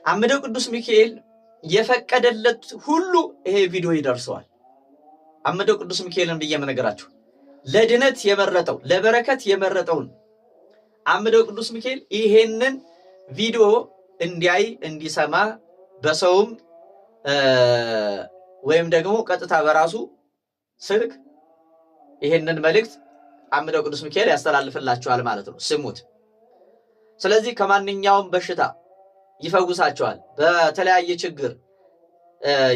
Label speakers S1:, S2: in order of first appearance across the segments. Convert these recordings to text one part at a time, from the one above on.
S1: አምደው ቅዱስ ሚካኤል የፈቀደለት ሁሉ ይሄ ቪዲዮ ይደርሰዋል። አምደው ቅዱስ ሚካኤልን ብዬ መነገራችሁ ለድነት የመረጠው ለበረከት የመረጠውን አምደው ቅዱስ ሚካኤል ይሄንን ቪዲዮ እንዲያይ እንዲሰማ በሰውም ወይም ደግሞ ቀጥታ በራሱ ስልክ ይሄንን መልእክት አምደው ቅዱስ ሚካኤል ያስተላልፍላችኋል ማለት ነው። ስሙት። ስለዚህ ከማንኛውም በሽታ ይፈውሳችኋል። በተለያየ ችግር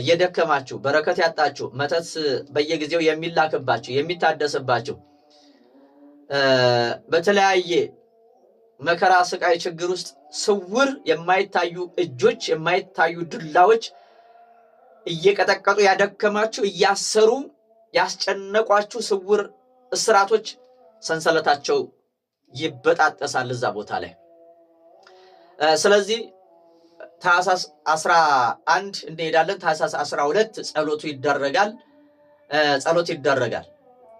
S1: የደከማችሁ በረከት ያጣችሁ መተት በየጊዜው የሚላክባችሁ የሚታደስባችሁ በተለያየ መከራ ስቃይ ችግር ውስጥ ስውር የማይታዩ እጆች የማይታዩ ዱላዎች እየቀጠቀጡ ያደከማችሁ እያሰሩ ያስጨነቋችሁ ስውር እስራቶች ሰንሰለታቸው ይበጣጠሳል እዛ ቦታ ላይ። ስለዚህ ታኅሳስ 11 እንሄዳለን። ታኅሳስ 12 ጸሎት ይደረጋል።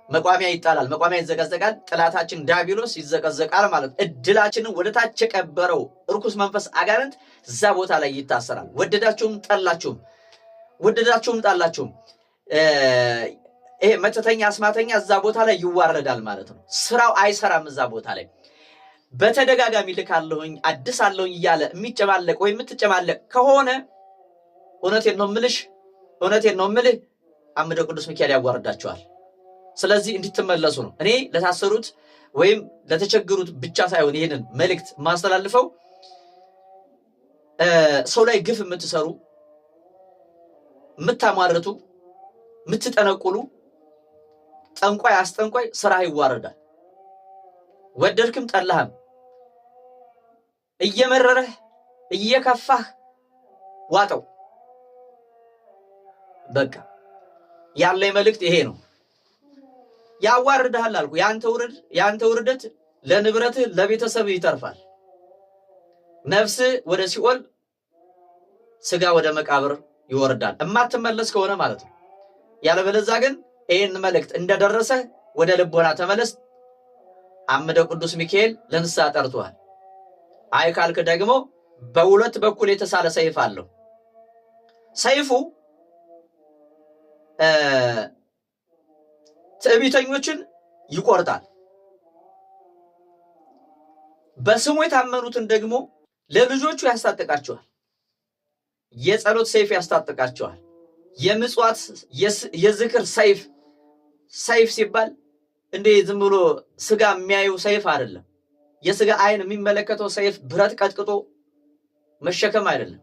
S1: መቋሚያ ይጣላል፣ መቋሚያ ይዘቀዘቃል። ጠላታችን ዲያብሎስ ይዘቀዘቃል ማለት እድላችንን ወደ ታች የቀበረው እርኩስ መንፈስ አጋንንት እዛ ቦታ ላይ ይታሰራል። ወደዳችሁም ጣላችሁም ይሄ መተተኛ አስማተኛ እዛ ቦታ ላይ ይዋረዳል ማለት ነው። ስራው አይሰራም እዛ ቦታ ላይ። በተደጋጋሚ ልካለሁኝ አድሳለሁኝ እያለ የሚጨማለቅ ወይ የምትጨማለቅ ከሆነ እውነቴን ነው የምልህ አምደው ቅዱስ ሚካኤል ያዋርዳቸዋል። ስለዚህ እንድትመለሱ ነው እኔ ለታሰሩት ወይም ለተቸገሩት ብቻ ሳይሆን ይሄንን መልእክት ማስተላልፈው ሰው ላይ ግፍ የምትሰሩ የምታማርቱ የምትጠነቁሉ ጠንቋይ አስጠንቋይ ስራ ይዋረዳል። ወደድክም ጠላህም እየመረረህ እየከፋህ ዋጠው። በቃ ያለኝ መልእክት ይሄ ነው። ያዋርድሃል አልኩ። ያንተ ውርደት ለንብረትህ ለቤተሰብ ይተርፋል። ነፍስ ወደ ሲኦል ስጋ ወደ መቃብር ይወርዳል እማትመለስ ከሆነ ማለት ነው። ያለበለዚያ ግን ይሄን መልእክት እንደደረሰ ወደ ልቦና ተመለስ። አምደው ቅዱስ ሚካኤል ለንስሐ ጠርቷል። አይ ካልክ ደግሞ በሁለት በኩል የተሳለ ሰይፍ አለው። ሰይፉ ትዕቢተኞችን ይቆርጣል። በስሙ የታመኑትን ደግሞ ለልጆቹ ያስታጥቃቸዋል። የጸሎት ሰይፍ ያስታጥቃቸዋል። የምጽዋት የዝክር ሰይፍ ሲባል እንደ ዝም ብሎ ስጋ የሚያየው ሰይፍ አይደለም። የስጋ አይን የሚመለከተው ሰይፍ ብረት ቀጥቅጦ መሸከም አይደለም።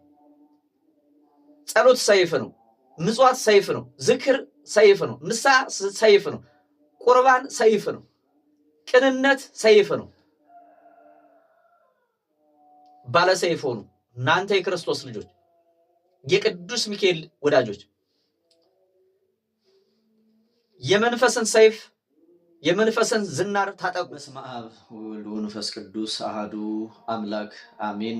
S1: ጸሎት ሰይፍ ነው። ምጽዋት ሰይፍ ነው። ዝክር ሰይፍ ነው። ንስሐ ሰይፍ ነው። ቁርባን ሰይፍ ነው። ቅንነት ሰይፍ ነው። ባለ ሰይፍ ሆኑ እናንተ የክርስቶስ ልጆች፣ የቅዱስ ሚካኤል ወዳጆች። የመንፈስን ሰይፍ የመንፈስን ዝናር ታጠቁ። በስመ አብ ወወልድ ወመንፈስ ቅዱስ አሐዱ አምላክ አሜን።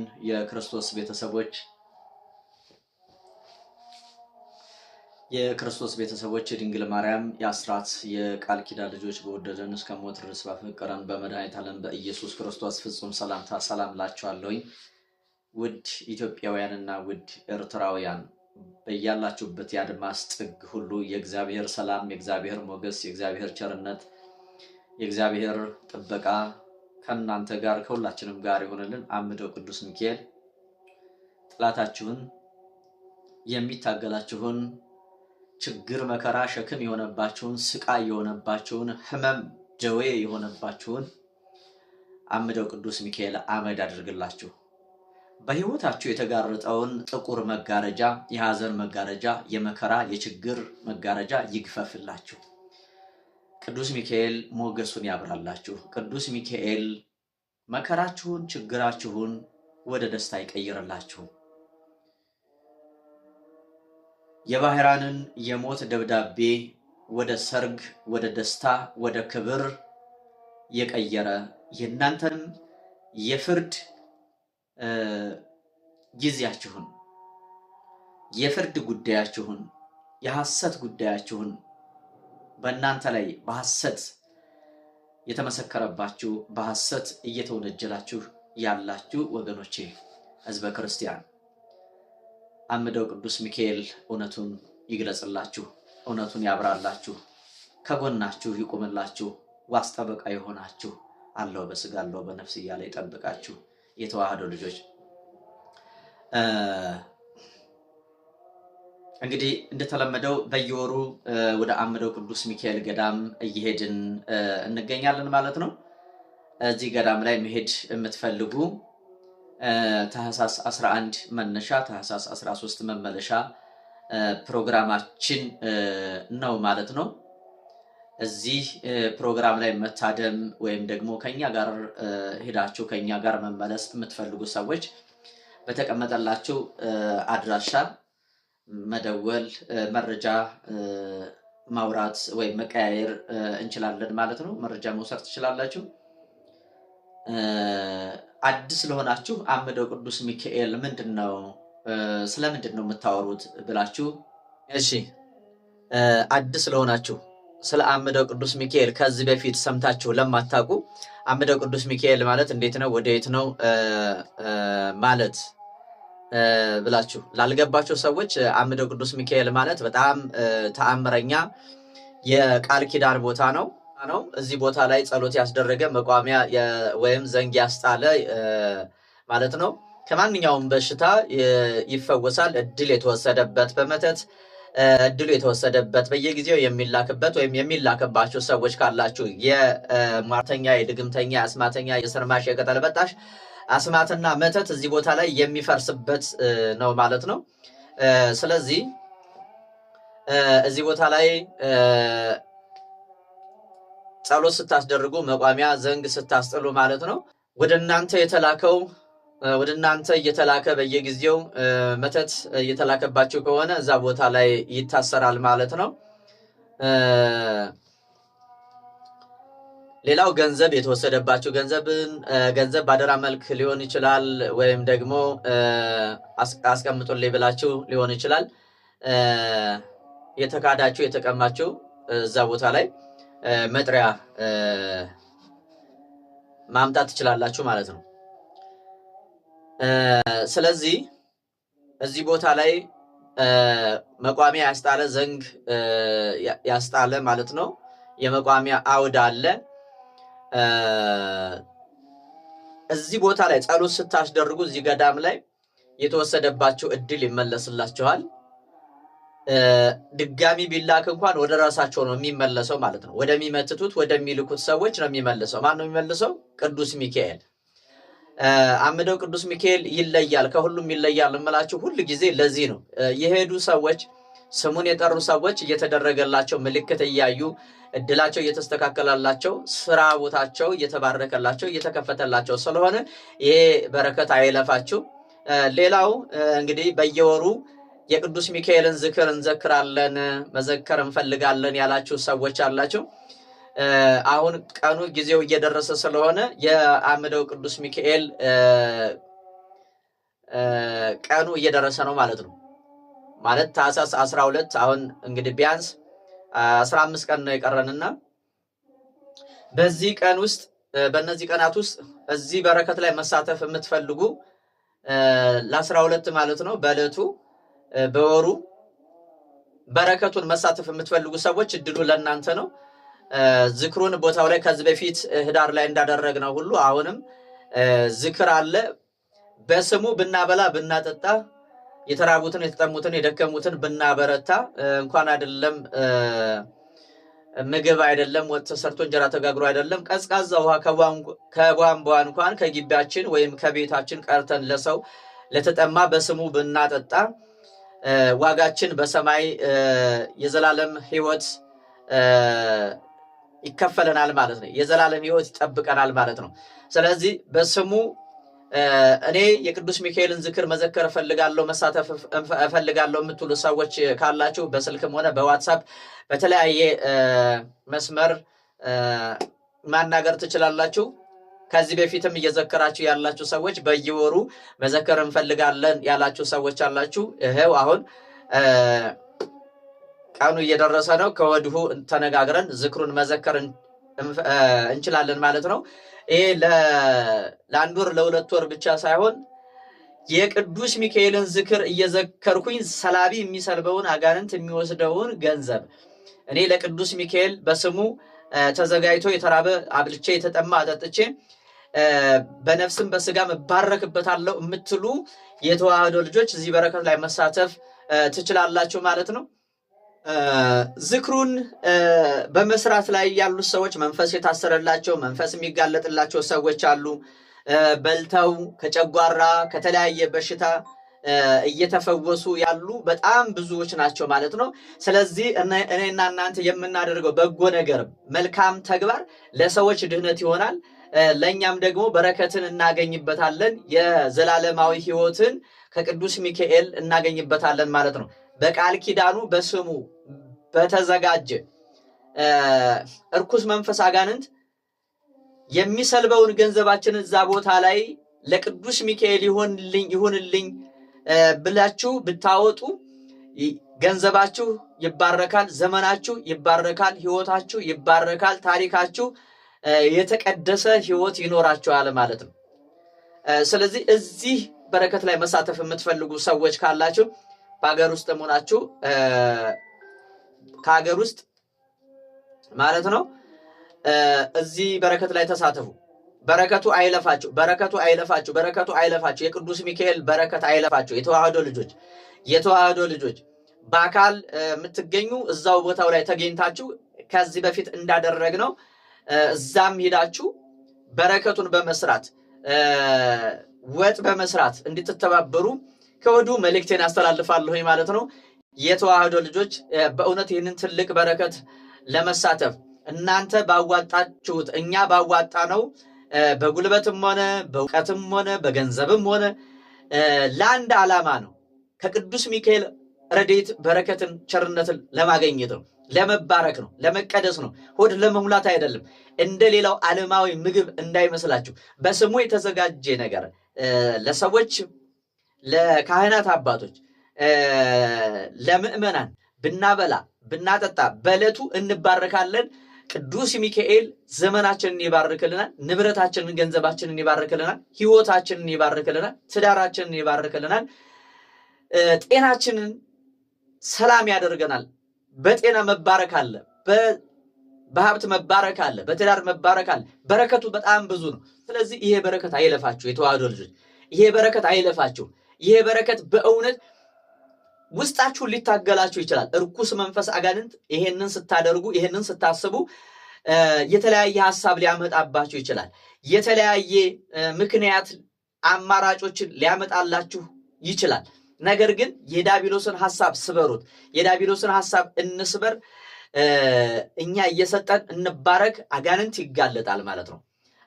S1: የክርስቶስ ቤተሰቦች የድንግል ማርያም የአስራት የቃል ኪዳን ልጆች በወደደን እስከ ሞት ድረስ ባፈቀረን በመድኃኒተ ዓለም በኢየሱስ ክርስቶስ ፍጹም ሰላምታ ሰላም ላችኋለሁኝ። ውድ ኢትዮጵያውያንና ውድ ኤርትራውያን በያላችሁበት የአድማስ ጥግ ሁሉ የእግዚአብሔር ሰላም፣ የእግዚአብሔር ሞገስ፣ የእግዚአብሔር ቸርነት፣ የእግዚአብሔር ጥበቃ ከእናንተ ጋር ከሁላችንም ጋር ይሆንልን። አምደው ቅዱስ ሚካኤል ጠላታችሁን የሚታገላችሁን ችግር መከራ ሸክም የሆነባችሁን ስቃይ የሆነባችሁን ህመም ደዌ የሆነባችሁን አምደው ቅዱስ ሚካኤል አመድ አድርግላችሁ። በህይወታችሁ የተጋረጠውን ጥቁር መጋረጃ፣ የሐዘን መጋረጃ፣ የመከራ የችግር መጋረጃ ይግፈፍላችሁ። ቅዱስ ሚካኤል ሞገሱን ያብራላችሁ። ቅዱስ ሚካኤል መከራችሁን ችግራችሁን ወደ ደስታ ይቀይርላችሁ። የባህራንን የሞት ደብዳቤ ወደ ሰርግ፣ ወደ ደስታ፣ ወደ ክብር የቀየረ የእናንተን የፍርድ ጊዜያችሁን የፍርድ ጉዳያችሁን የሐሰት ጉዳያችሁን በእናንተ ላይ በሐሰት የተመሰከረባችሁ በሐሰት እየተወነጀላችሁ ያላችሁ ወገኖቼ ህዝበ ክርስቲያን አምደው ቅዱስ ሚካኤል እውነቱን ይግለጽላችሁ፣ እውነቱን ያብራላችሁ፣ ከጎናችሁ ይቁምላችሁ፣ ዋስ ጠበቃ ይሆናችሁ፣ አለው በስጋ አለው በነፍስ እያለ ይጠብቃችሁ። የተዋህዶ ልጆች እንግዲህ እንደተለመደው በየወሩ ወደ አምደው ቅዱስ ሚካኤል ገዳም እየሄድን እንገኛለን ማለት ነው። እዚህ ገዳም ላይ መሄድ የምትፈልጉ ታህሳስ 11 መነሻ ታህሳስ 13 መመለሻ ፕሮግራማችን ነው ማለት ነው። እዚህ ፕሮግራም ላይ መታደም ወይም ደግሞ ከኛ ጋር ሄዳችሁ ከኛ ጋር መመለስ የምትፈልጉ ሰዎች በተቀመጠላችሁ አድራሻ መደወል፣ መረጃ ማውራት ወይም መቀያየር እንችላለን ማለት ነው። መረጃ መውሰድ ትችላላችሁ። አዲስ ለሆናችሁ አምደው ቅዱስ ሚካኤል ምንድነው ስለምንድነው የምታወሩት ብላችሁ እሺ፣ አዲስ ለሆናችሁ ስለ አምደው ቅዱስ ሚካኤል ከዚህ በፊት ሰምታችሁ ለማታውቁ አምደው ቅዱስ ሚካኤል ማለት እንዴት ነው ወዴት ነው ማለት ብላችሁ ላልገባችሁ ሰዎች አምደው ቅዱስ ሚካኤል ማለት በጣም ተአምረኛ የቃል ኪዳን ቦታ ነው። እዚህ ቦታ ላይ ጸሎት ያስደረገ መቋሚያ ወይም ዘንግ ያስጣለ ማለት ነው። ከማንኛውም በሽታ ይፈወሳል። እድል የተወሰደበት በመተት እድሉ የተወሰደበት በየጊዜው የሚላክበት ወይም የሚላክባችሁ ሰዎች ካላችሁ የሟርተኛ፣ የድግምተኛ፣ የአስማተኛ፣ የሰርማሽ፣ የቅጠል በጣሽ አስማትና መተት እዚህ ቦታ ላይ የሚፈርስበት ነው ማለት ነው። ስለዚህ እዚህ ቦታ ላይ ጸሎት ስታስደርጉ መቋሚያ ዘንግ ስታስጥሉ ማለት ነው ወደ እናንተ የተላከው ወደ እናንተ እየተላከ በየጊዜው መተት እየተላከባችሁ ከሆነ እዛ ቦታ ላይ ይታሰራል ማለት ነው። ሌላው ገንዘብ የተወሰደባችሁ ገንዘብ ባደራ መልክ ሊሆን ይችላል፣ ወይም ደግሞ አስቀምጡልኝ ብላችሁ ሊሆን ይችላል። የተካዳችሁ የተቀማችሁ እዛ ቦታ ላይ መጥሪያ ማምጣት ትችላላችሁ ማለት ነው። ስለዚህ እዚህ ቦታ ላይ መቋሚያ ያስጣለ ዘንግ ያስጣለ ማለት ነው። የመቋሚያ አውድ አለ። እዚህ ቦታ ላይ ጸሎት ስታስደርጉ እዚህ ገዳም ላይ የተወሰደባችሁ እድል ይመለስላችኋል። ድጋሚ ቢላክ እንኳን ወደ ራሳቸው ነው የሚመለሰው ማለት ነው። ወደሚመትቱት ወደሚልኩት ሰዎች ነው የሚመለሰው። ማን ነው የሚመልሰው? ቅዱስ ሚካኤል። አምደው ቅዱስ ሚካኤል ይለያል፣ ከሁሉም ይለያል እምላችሁ ሁሉ ጊዜ ለዚህ ነው። የሄዱ ሰዎች ስሙን የጠሩ ሰዎች እየተደረገላቸው ምልክት እያዩ እድላቸው እየተስተካከላላቸው ስራ ቦታቸው እየተባረከላቸው እየተከፈተላቸው ስለሆነ ይሄ በረከት አይለፋችሁ። ሌላው እንግዲህ በየወሩ የቅዱስ ሚካኤልን ዝክር እንዘክራለን መዘከር እንፈልጋለን ያላችሁ ሰዎች አላችሁ። አሁን ቀኑ ጊዜው እየደረሰ ስለሆነ የአምደው ቅዱስ ሚካኤል ቀኑ እየደረሰ ነው ማለት ነው። ማለት ታህሳስ 12 አሁን እንግዲህ ቢያንስ 15 ቀን ነው የቀረንና በዚህ ቀን ውስጥ በእነዚህ ቀናት ውስጥ እዚህ በረከት ላይ መሳተፍ የምትፈልጉ ለ12 ማለት ነው በዕለቱ በወሩ በረከቱን መሳተፍ የምትፈልጉ ሰዎች እድሉ ለእናንተ ነው። ዝክሩን ቦታው ላይ ከዚህ በፊት ህዳር ላይ እንዳደረግነው ሁሉ አሁንም ዝክር አለ። በስሙ ብናበላ ብናጠጣ የተራቡትን የተጠሙትን የደከሙትን ብናበረታ እንኳን አይደለም ምግብ አይደለም ወጥ ተሰርቶ እንጀራ ተጋግሮ አይደለም ቀዝቃዛ ውሃ ከቧንቧ እንኳን ከግቢያችን ወይም ከቤታችን ቀርተን ለሰው ለተጠማ በስሙ ብናጠጣ ዋጋችን በሰማይ የዘላለም ህይወት ይከፈለናል ማለት ነው። የዘላለም ህይወት ይጠብቀናል ማለት ነው። ስለዚህ በስሙ እኔ የቅዱስ ሚካኤልን ዝክር መዘከር እፈልጋለሁ መሳተፍ እፈልጋለሁ የምትሉ ሰዎች ካላችሁ በስልክም ሆነ በዋትስአፕ በተለያየ መስመር ማናገር ትችላላችሁ። ከዚህ በፊትም እየዘከራችሁ ያላችሁ ሰዎች በየወሩ መዘከር እንፈልጋለን ያላችሁ ሰዎች አላችሁ። ይሄው አሁን ቀኑ እየደረሰ ነው። ከወዲሁ ተነጋግረን ዝክሩን መዘከር እንችላለን ማለት ነው። ይሄ ለአንድ ወር ለሁለት ወር ብቻ ሳይሆን የቅዱስ ሚካኤልን ዝክር እየዘከርኩኝ ሰላቢ የሚሰልበውን አጋንንት የሚወስደውን ገንዘብ እኔ ለቅዱስ ሚካኤል በስሙ ተዘጋጅቶ የተራበ አብልቼ የተጠማ አጠጥቼ በነፍስም በስጋም እባረክበታለሁ የምትሉ የተዋህዶ ልጆች እዚህ በረከት ላይ መሳተፍ ትችላላችሁ ማለት ነው። ዝክሩን በመስራት ላይ ያሉ ሰዎች መንፈስ የታሰረላቸው መንፈስ የሚጋለጥላቸው ሰዎች አሉ። በልተው ከጨጓራ ከተለያየ በሽታ እየተፈወሱ ያሉ በጣም ብዙዎች ናቸው ማለት ነው። ስለዚህ እኔና እናንተ የምናደርገው በጎ ነገር መልካም ተግባር ለሰዎች ድህነት ይሆናል፣ ለእኛም ደግሞ በረከትን እናገኝበታለን፣ የዘላለማዊ ሕይወትን ከቅዱስ ሚካኤል እናገኝበታለን ማለት ነው። በቃል ኪዳኑ በስሙ በተዘጋጀ እርኩስ መንፈስ አጋንንት የሚሰልበውን ገንዘባችንን እዛ ቦታ ላይ ለቅዱስ ሚካኤል ይሁንልኝ ብላችሁ ብታወጡ ገንዘባችሁ ይባረካል፣ ዘመናችሁ ይባረካል፣ ሕይወታችሁ ይባረካል፣ ታሪካችሁ የተቀደሰ ሕይወት ይኖራችኋል ማለት ነው። ስለዚህ እዚህ በረከት ላይ መሳተፍ የምትፈልጉ ሰዎች ካላችሁ በሀገር ውስጥ ሆናችሁ ከሀገር ውስጥ ማለት ነው እዚህ በረከት ላይ ተሳተፉ። በረከቱ አይለፋችሁ፣ በረከቱ አይለፋችሁ፣ በረከቱ አይለፋችሁ። የቅዱስ ሚካኤል በረከት አይለፋችሁ። የተዋህዶ ልጆች በአካል የምትገኙ እዛው ቦታው ላይ ተገኝታችሁ ከዚህ በፊት እንዳደረግነው እዛም ሄዳችሁ በረከቱን በመስራት ወጥ በመስራት እንድትተባበሩ ከወዲሁ መልእክቴን አስተላልፋለሁ ማለት ነው። የተዋህዶ ልጆች በእውነት ይህንን ትልቅ በረከት ለመሳተፍ እናንተ ባዋጣችሁት እኛ ባዋጣ ነው በጉልበትም ሆነ በእውቀትም ሆነ በገንዘብም ሆነ ለአንድ ዓላማ ነው። ከቅዱስ ሚካኤል ረድኤት በረከትን ቸርነትን ለማግኘት ነው፣ ለመባረክ ነው፣ ለመቀደስ ነው፣ ሆድ ለመሙላት አይደለም። እንደ ሌላው ዓለማዊ ምግብ እንዳይመስላችሁ። በስሙ የተዘጋጀ ነገር ለሰዎች ለካህናት አባቶች ለምእመናን ብናበላ ብናጠጣ በዕለቱ እንባረካለን። ቅዱስ ሚካኤል ዘመናችንን ይባርክልናል፣ ንብረታችንን ገንዘባችንን ይባርክልናል፣ ሕይወታችንን ይባርክልናል፣ ትዳራችንን ይባርክልናል፣ ጤናችንን ሰላም ያደርገናል። በጤና መባረክ አለ፣ በሀብት መባረክ አለ፣ በትዳር መባረክ አለ። በረከቱ በጣም ብዙ ነው። ስለዚህ ይሄ በረከት አይለፋችሁ የተዋህዶ ልጆች፣ ይሄ በረከት አይለፋችሁ። ይሄ በረከት በእውነት ውስጣችሁን ሊታገላችሁ ይችላል። እርኩስ መንፈስ አጋንንት ይሄንን ስታደርጉ ይሄንን ስታስቡ የተለያየ ሐሳብ ሊያመጣባችሁ ይችላል። የተለያየ ምክንያት አማራጮችን ሊያመጣላችሁ ይችላል። ነገር ግን የዳቢሎስን ሐሳብ ስበሩት። የዳቢሎስን ሐሳብ እንስበር። እኛ እየሰጠን እንባረክ። አጋንንት ይጋለጣል ማለት ነው።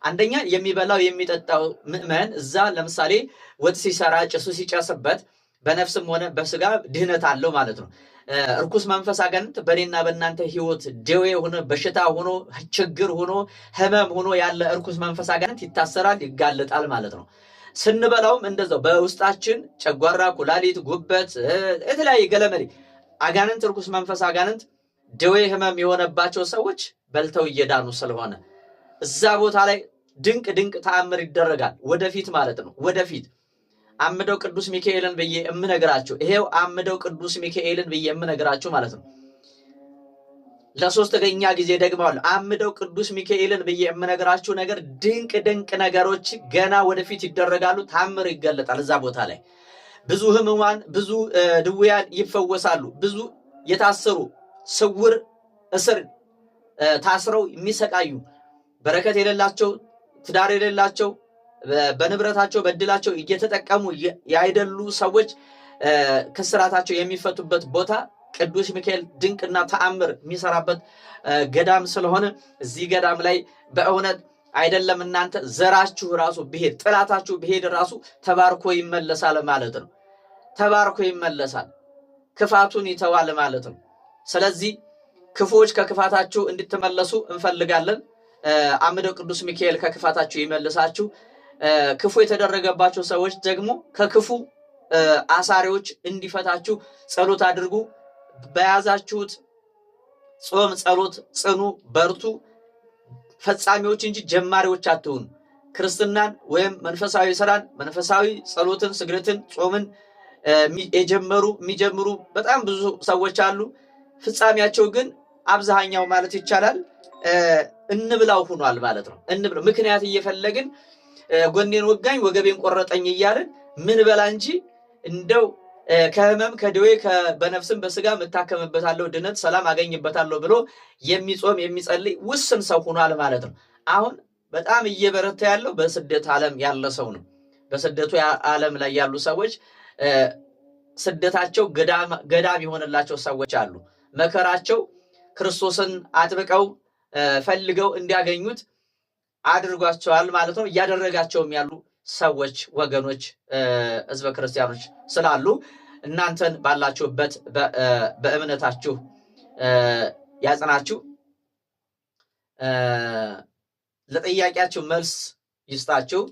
S1: አንደኛ የሚበላው የሚጠጣው ምእመን እዛ ለምሳሌ ወጥ ሲሰራ ጭሱ ሲጨስበት በነፍስም ሆነ በስጋ ድህነት አለው ማለት ነው። እርኩስ መንፈስ አጋንንት በእኔና በእናንተ ሕይወት ደዌ ሆኖ በሽታ ሆኖ ችግር ሆኖ ህመም ሆኖ ያለ እርኩስ መንፈስ አጋንንት ይታሰራል፣ ይጋለጣል ማለት ነው። ስንበላውም እንደዛው በውስጣችን ጨጓራ፣ ኩላሊት፣ ጉበት የተለያየ ገለመሌ አጋንንት እርኩስ መንፈስ አጋንንት ደዌ ህመም የሆነባቸው ሰዎች በልተው እየዳኑ ስለሆነ እዛ ቦታ ላይ ድንቅ ተአምር ይደረጋል። ወደፊት ማለት ነው። ወደፊት አምደው ቅዱስ ሚካኤልን ብዬ የምነግራችሁ ይሄው አምደው ቅዱስ ሚካኤልን ብዬ የምነግራችሁ ማለት ነው። ለሶስተኛ ጊዜ ደግመዋል። አምደው ቅዱስ ሚካኤልን ብዬ የምነግራችሁ ነገር ድንቅ ነገሮች ገና ወደፊት ይደረጋሉ። ታምር ይገለጣል። እዛ ቦታ ላይ ብዙ ህሙማን ብዙ ድውያን ይፈወሳሉ። ብዙ የታሰሩ ስውር እስር ታስረው የሚሰቃዩ በረከት የሌላቸው ትዳር የሌላቸው በንብረታቸው በድላቸው እየተጠቀሙ ያይደሉ ሰዎች ከስራታቸው የሚፈቱበት ቦታ ቅዱስ ሚካኤል ድንቅና ተአምር የሚሰራበት ገዳም ስለሆነ እዚህ ገዳም ላይ በእውነት አይደለም እናንተ ዘራችሁ ራሱ ብሄድ ጥላታችሁ ብሄድ ራሱ ተባርኮ ይመለሳል ማለት ነው። ተባርኮ ይመለሳል፣ ክፋቱን ይተዋል ማለት ነው። ስለዚህ ክፉዎች ከክፋታችሁ እንድትመለሱ እንፈልጋለን። አምደው ቅዱስ ሚካኤል ከክፋታችሁ ይመልሳችሁ። ክፉ የተደረገባቸው ሰዎች ደግሞ ከክፉ አሳሪዎች እንዲፈታችሁ ጸሎት አድርጉ። በያዛችሁት ጾም ጸሎት ጽኑ፣ በርቱ። ፈጻሚዎች እንጂ ጀማሪዎች አትሁኑ። ክርስትናን ወይም መንፈሳዊ ስራን፣ መንፈሳዊ ጸሎትን፣ ስግደትን፣ ጾምን የሚጀምሩ በጣም ብዙ ሰዎች አሉ። ፍጻሜያቸው ግን አብዛኛው ማለት ይቻላል እንብላው ሆኗል ማለት ነው። እንብላው ምክንያት እየፈለግን ጎኔን ወጋኝ ወገቤን ቆረጠኝ እያልን ምን በላ እንጂ እንደው ከህመም ከደዌ በነፍስም በስጋ መታከምበታለሁ፣ ድነት ሰላም አገኝበታለሁ ብሎ የሚጾም የሚጸልይ ውስን ሰው ሆኗል ማለት ነው። አሁን በጣም እየበረታ ያለው በስደት ዓለም ያለ ሰው ነው። በስደቱ ዓለም ላይ ያሉ ሰዎች ስደታቸው ገዳም የሆነላቸው ሰዎች አሉ። መከራቸው ክርስቶስን አጥብቀው ፈልገው እንዲያገኙት አድርጓቸዋል ማለት ነው። እያደረጋቸውም ያሉ ሰዎች ወገኖች ህዝበ ክርስቲያኖች ስላሉ እናንተን ባላችሁበት በእምነታችሁ ያጽናችሁ፣ ለጥያቄያችሁ መልስ ይስጣችሁ፣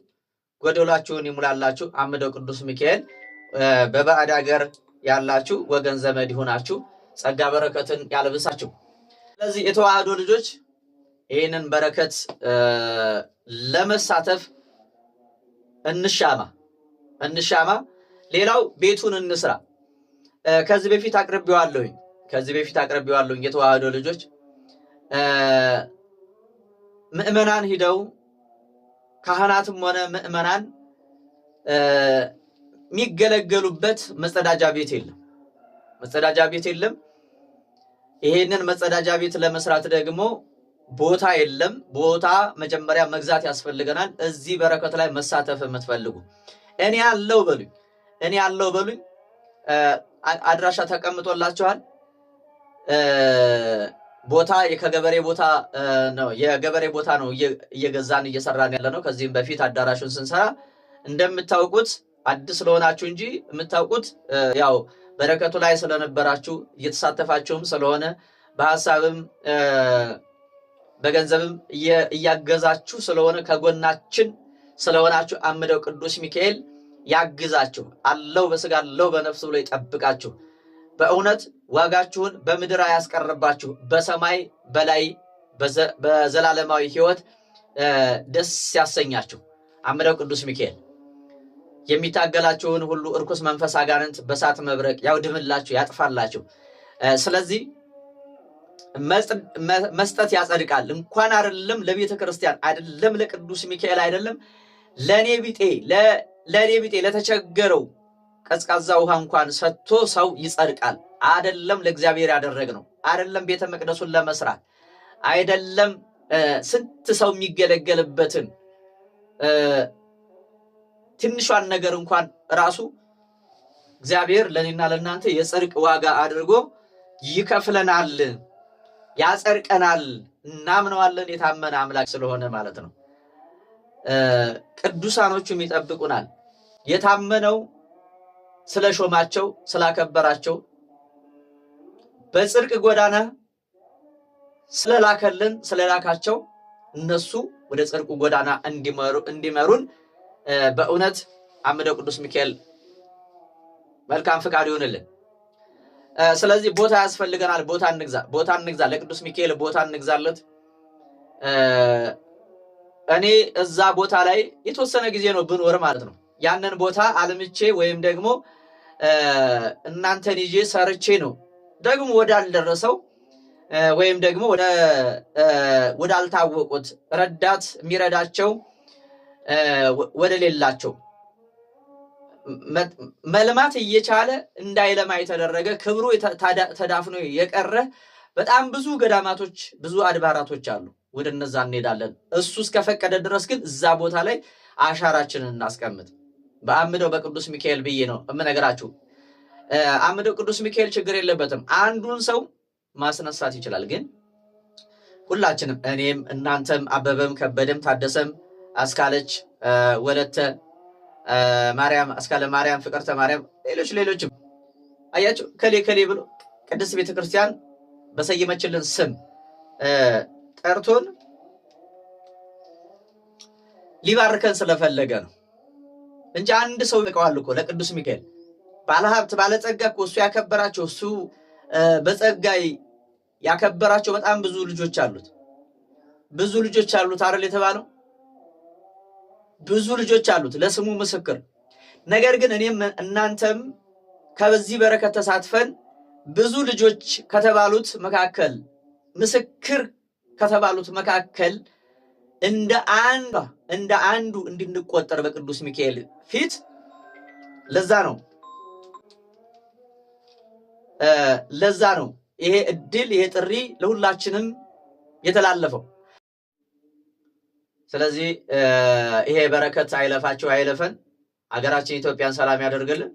S1: ጎደሏችሁን ይሙላላችሁ። አምደው ቅዱስ ሚካኤል በባዕድ ሀገር ያላችሁ ወገን ዘመድ ይሁናችሁ፣ ጸጋ በረከትን ያልብሳችሁ። ስለዚህ የተዋህዶ ልጆች ይህንን በረከት ለመሳተፍ እንሻማ። ሌላው ቤቱን እንስራ። ከዚህ በፊት አቅርቤዋለሁኝ የተዋህዶ ልጆች ምእመናን ሂደው ካህናትም ሆነ ምእመናን የሚገለገሉበት መጸዳጃ ቤት የለም። ይሄንን መጸዳጃ ቤት ለመስራት ደግሞ ቦታ የለም። ቦታ መጀመሪያ መግዛት ያስፈልገናል። እዚህ በረከት ላይ መሳተፍ የምትፈልጉ እኔ ያለው በሉኝ። አድራሻ ተቀምጦላችኋል። ቦታ የገበሬ ቦታ ነው እየገዛን እየሰራን ያለ ነው። ከዚህም በፊት አዳራሹን ስንሰራ እንደምታውቁት አዲስ ስለሆናችሁ እንጂ የምታውቁት ያው በረከቱ ላይ ስለነበራችሁ እየተሳተፋችሁም ስለሆነ በሐሳብም በገንዘብም እያገዛችሁ ስለሆነ ከጎናችን ስለሆናችሁ አምደው ቅዱስ ሚካኤል ያግዛችሁ፣ አለው በስጋ አለው በነፍስ ብሎ ይጠብቃችሁ። በእውነት ዋጋችሁን በምድር አያስቀርባችሁ፣ በሰማይ በላይ በዘላለማዊ ሕይወት ደስ ያሰኛችሁ። አምደው ቅዱስ ሚካኤል የሚታገላችሁን ሁሉ እርኩስ መንፈስ አጋንንት በሳት መብረቅ ያውድምላችሁ፣ ያጥፋላችሁ። ስለዚህ መስጠት ያጸድቃል። እንኳን አይደለም ለቤተ ክርስቲያን አይደለም ለቅዱስ ሚካኤል አይደለም ለኔ ቢጤ ለተቸገረው ቀዝቃዛ ውሃ እንኳን ሰጥቶ ሰው ይጸድቃል። አይደለም ለእግዚአብሔር ያደረግነው አይደለም ቤተ መቅደሱን ለመስራት አይደለም ስንት ሰው የሚገለገልበትን ትንሿን ነገር እንኳን ራሱ እግዚአብሔር ለኔና ለናንተ የጽድቅ ዋጋ አድርጎ ይከፍለናል፣ ያጸድቀናል። እናምነዋለን። የታመነ አምላክ ስለሆነ ማለት ነው። ቅዱሳኖቹም ይጠብቁናል። የታመነው ስለሾማቸው ስላከበራቸው በጽድቅ ጎዳና ስለላካቸው እነሱ ወደ ጽድቁ ጎዳና እንዲመሩን በእውነት አምደው ቅዱስ ሚካኤል መልካም ፍቃድ ይሁንልን። ስለዚህ ቦታ ያስፈልገናል። ቦታ እንግዛ። ለቅዱስ ሚካኤል ቦታ እንግዛለት። እኔ እዛ ቦታ ላይ የተወሰነ ጊዜ ነው ብኖር ማለት ነው። ያንን ቦታ አልምቼ ወይም ደግሞ እናንተን ይዤ ሰርቼ ነው ደግሞ ወዳልደረሰው ወይም ደግሞ ወዳልታወቁት ረዳት የሚረዳቸው ወደ ሌላቸው መልማት እየቻለ እንዳይለማ የተደረገ ክብሩ ተዳፍኖ የቀረ በጣም ብዙ ገዳማቶች ብዙ አድባራቶች አሉ። ወደ እነዛ እንሄዳለን። እሱ እስከፈቀደ ድረስ ግን እዛ ቦታ ላይ አሻራችንን እናስቀምጥ። በአምደው በቅዱስ ሚካኤል ብዬ ነው የምነግራችሁ። አምደው ቅዱስ ሚካኤል ችግር የለበትም። አንዱን ሰው ማስነሳት ይችላል። ግን ሁላችንም እኔም እናንተም አበበም ከበደም ታደሰም አስካለች ወለተ ማርያም አስካለ ማርያም ፍቅርተ ማርያም ሌሎችም አያችሁ ከሌ ብሎ ቅድስት ቤተክርስቲያን በሰየመችልን ስም ጠርቶን ሊባርከን ስለፈለገ ነው እንጂ አንድ ሰው ይቀዋል እኮ ለቅዱስ ሚካኤል ባለሀብት ባለጸጋ እኮ እሱ ያከበራቸው እሱ በጸጋይ ያከበራቸው በጣም ብዙ ልጆች አሉት አይደል የተባለው። ብዙ ልጆች አሉት ለስሙ ምስክር። ነገር ግን እኔም እናንተም ከዚህ በረከት ተሳትፈን ብዙ ልጆች ከተባሉት መካከል ምስክር ከተባሉት መካከል እንደ አንዱ እንድንቆጠር በቅዱስ ሚካኤል ፊት ለዛ ነው ይሄ እድል ይሄ ጥሪ ለሁላችንም የተላለፈው። ስለዚህ ይሄ በረከት አይለፋችሁ አይለፈን። ሀገራችን ኢትዮጵያን ሰላም ያደርግልን።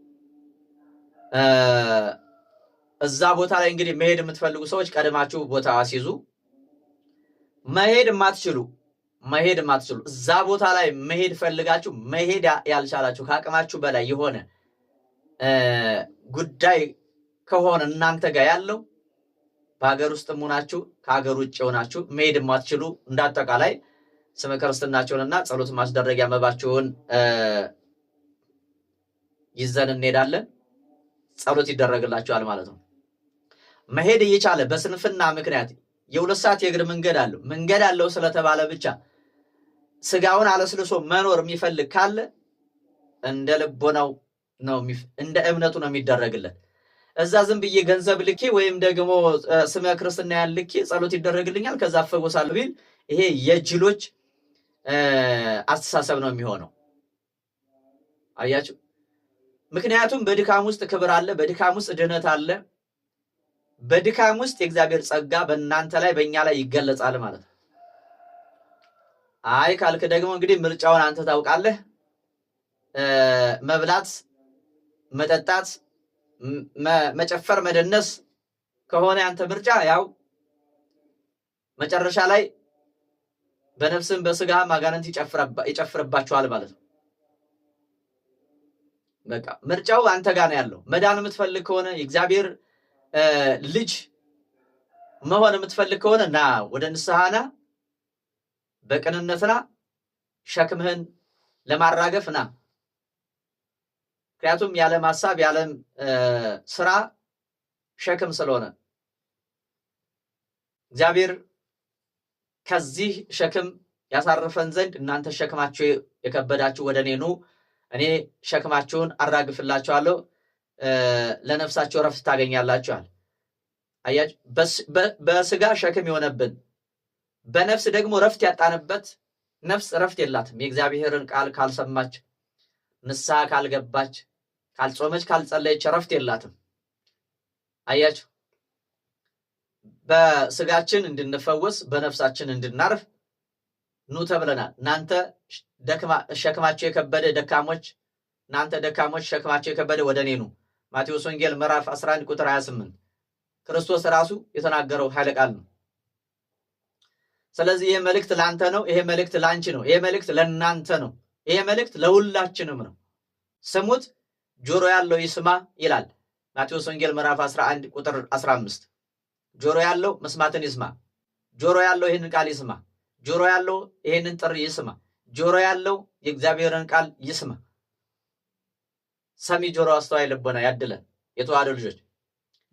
S1: እዛ ቦታ ላይ እንግዲህ መሄድ የምትፈልጉ ሰዎች ቀድማችሁ ቦታ አስይዙ። መሄድ የማትችሉ እዛ ቦታ ላይ መሄድ ፈልጋችሁ መሄድ ያልቻላችሁ ከአቅማችሁ በላይ የሆነ ጉዳይ ከሆነ እናንተ ጋር ያለው በሀገር ውስጥም ሆናችሁ ከሀገር ውጭ ሆናችሁ መሄድ የማትችሉ እንዳጠቃላይ ስመ ክርስትናችሁንና ጸሎት ማስደረጊያ መባችሁን ይዘን እንሄዳለን። ጸሎት ይደረግላችኋል ማለት ነው። መሄድ እየቻለ በስንፍና ምክንያት የ2 ሰዓት የእግር መንገድ አለው ስለተባለ ብቻ ስጋውን አለስልሶ መኖር የሚፈልግ ካለ እንደ ልቦናው ነው እንደ እምነቱ ነው የሚደረግለት። እዛ ዝም ብዬ ገንዘብ ልኬ ወይም ደግሞ ስመ ክርስትና ያልኬ ጸሎት ይደረግልኛል ከዛ አፈጎሳለሁ ቢል ይሄ የጅሎች አስተሳሰብ ነው የሚሆነው። አያችሁ? ምክንያቱም በድካም ውስጥ ክብር አለ፣ በድካም ውስጥ ድነት አለ፣ በድካም ውስጥ የእግዚአብሔር ጸጋ በእናንተ ላይ በእኛ ላይ ይገለጻል ማለት ነው። አይ ካልክ ደግሞ እንግዲህ ምርጫውን አንተ ታውቃለህ። መብላት፣ መጠጣት፣ መጨፈር፣ መደነስ ከሆነ አንተ ምርጫ ያው መጨረሻ ላይ በነፍስም በስጋም አጋንንት ይጨፍርባችኋል ማለት ነው። በቃ ምርጫው አንተ ጋር ነው ያለው። መዳን የምትፈልግ ከሆነ የእግዚአብሔር ልጅ መሆን የምትፈልግ ከሆነ ና ወደ ንስሐና በቅንነትና ሸክምህን ለማራገፍ ና። ምክንያቱም ያለም ሐሳብ ያለም ስራ ሸክም ስለሆነ እግዚአብሔር ከዚህ ሸክም ያሳርፈን ዘንድ እናንተ ሸክማችሁ የከበዳችሁ ወደ እኔ ኑ፣ እኔ ሸክማችሁን አራግፍላችኋለሁ፣ ለነፍሳችሁ ረፍት ታገኛላችኋል። አያችሁ? በስጋ ሸክም የሆነብን በነፍስ ደግሞ ረፍት ያጣንበት ነፍስ ረፍት የላትም። የእግዚአብሔርን ቃል ካልሰማች፣ ንስሐ ካልገባች፣ ካልጾመች፣ ካልጸለየች ረፍት የላትም። አያችሁ? በስጋችን እንድንፈወስ በነፍሳችን እንድናርፍ ኑ ተብለናል። እናንተ ሸክማችሁ የከበደ ደካሞች፣ እናንተ ደካሞች ሸክማችሁ የከበደ ወደ እኔ ኑ። ማቴዎስ ወንጌል ምዕራፍ 11 ቁጥር 28 ክርስቶስ ራሱ የተናገረው ኃይለ ቃል ነው። ስለዚህ ይሄ መልእክት ላንተ ነው፣ ይሄ መልእክት ላንቺ ነው፣ ይሄ መልእክት ለናንተ ነው፣ ይሄ መልእክት ለሁላችንም ነው። ስሙት፣ ጆሮ ያለው ይስማ ይላል ማቴዎስ ወንጌል ምዕራፍ 11 ቁጥር 15። ጆሮ ያለው መስማትን ይስማ። ጆሮ ያለው ይሄንን ቃል ይስማ። ጆሮ ያለው ይሄንን ጥሪ ይስማ። ጆሮ ያለው የእግዚአብሔርን ቃል ይስማ። ሰሚ ጆሮ አስተዋይ ልቦና ያድለን። የተዋሕዶ ልጆች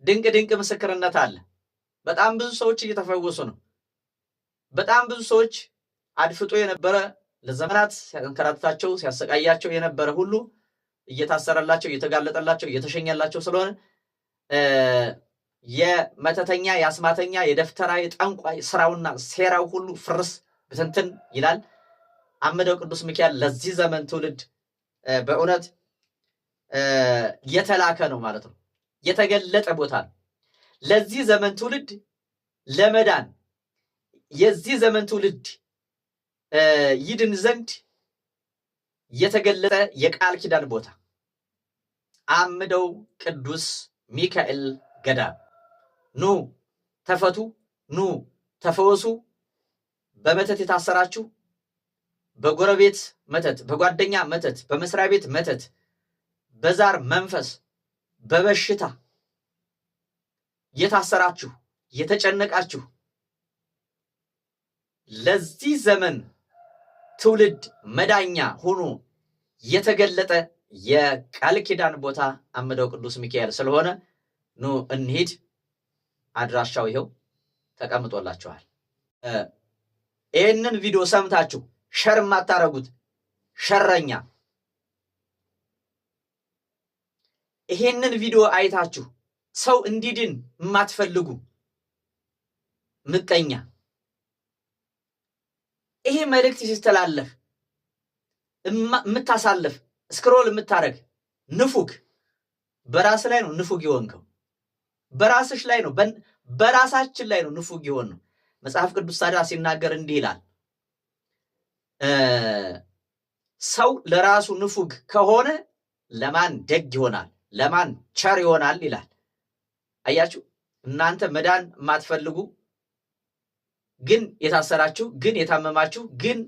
S1: ድንቅ ምስክርነት አለ። በጣም ብዙ ሰዎች እየተፈወሱ ነው። በጣም ብዙ ሰዎች አድፍጦ የነበረ ለዘመናት ሲያንከራትታቸው ሲያሰቃያቸው የነበረ ሁሉ እየታሰረላቸው እየተጋለጠላቸው እየተሸኘላቸው ስለሆነ የመተተኛ የአስማተኛ የደፍተራ የጠንቋይ ስራውና ሴራው ሁሉ ፍርስ ብትንትን ይላል። አምደው ቅዱስ ሚካኤል ለዚህ ዘመን ትውልድ በእውነት የተላከ ነው ማለት ነው። የተገለጠ ቦታ ነው ለዚህ ዘመን ትውልድ ለመዳን የዚህ ዘመን ትውልድ ይድን ዘንድ የተገለጠ የቃል ኪዳን ቦታ አምደው ቅዱስ ሚካኤል ገዳም። ኑ ተፈቱ፣ ኑ ተፈወሱ። በመተት የታሰራችሁ በጎረቤት መተት፣ በጓደኛ መተት፣ በመስሪያ ቤት መተት፣ በዛር መንፈስ፣ በበሽታ የታሰራችሁ የተጨነቃችሁ ለዚህ ዘመን ትውልድ መዳኛ ሆኖ የተገለጠ የቃል ኪዳን ቦታ አምደው ቅዱስ ሚካኤል ስለሆነ ኑ እንሂድ። አድራሻው ይኸው ተቀምጦላችኋል። ይህንን ቪዲዮ ሰምታችሁ ሸር ማታረጉት ሸረኛ። ይሄንን ቪዲዮ አይታችሁ ሰው እንዲድን የማትፈልጉ ምቀኛ፣ ይሄ መልእክት ሲስተላለፍ የምታሳልፍ ስክሮል የምታረግ ንፉግ፣ በራስ ላይ ነው ንፉግ የሆንከው። በራስሽ ላይ ነው፣ በራሳችን ላይ ነው ንፉግ የሆን ነው። መጽሐፍ ቅዱስ ታዲያ ሲናገር እንዲህ ይላል፣ ሰው ለራሱ ንፉግ ከሆነ ለማን ደግ ይሆናል? ለማን ቸር ይሆናል ይላል። አያችሁ፣ እናንተ መዳን የማትፈልጉ ግን የታሰራችሁ፣ ግን የታመማችሁ፣ ግን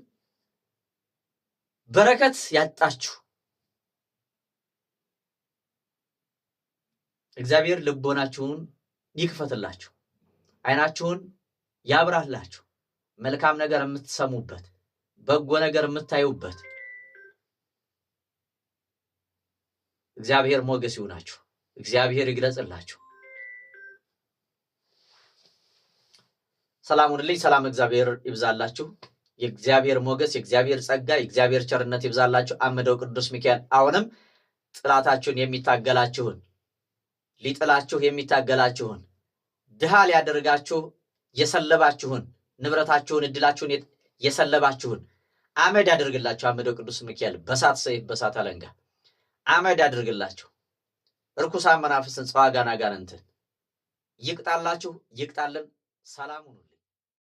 S1: በረከት ያጣችሁ እግዚአብሔር ልቦናችሁን ይክፈትላችሁ፣ አይናችሁን ያብራላችሁ፣ መልካም ነገር የምትሰሙበት፣ በጎ ነገር የምታዩበት እግዚአብሔር ሞገስ ይሁናችሁ፣ እግዚአብሔር ይግለጽላችሁ። ሰላም ሁኑልኝ። ሰላም እግዚአብሔር ይብዛላችሁ። የእግዚአብሔር ሞገስ፣ የእግዚአብሔር ጸጋ፣ የእግዚአብሔር ቸርነት ይብዛላችሁ። አምደው ቅዱስ ሚካኤል አሁንም ጥላታችሁን የሚታገላችሁን፣ ሊጥላችሁ የሚታገላችሁን፣ ድሃ ሊያደርጋችሁ የሰለባችሁን፣ ንብረታችሁን እድላችሁን የሰለባችሁን አመድ ያደርግላችሁ። አምደው ቅዱስ ሚካኤል በሳት ሰይፍ በሳት አለንጋ አመድ ያደርግላችሁ። ርኩሳን መናፍስትን ጸዋጋና ጋንንትን ይቅጣላችሁ፣ ይቅጣልን። ሰላም ሁኑ።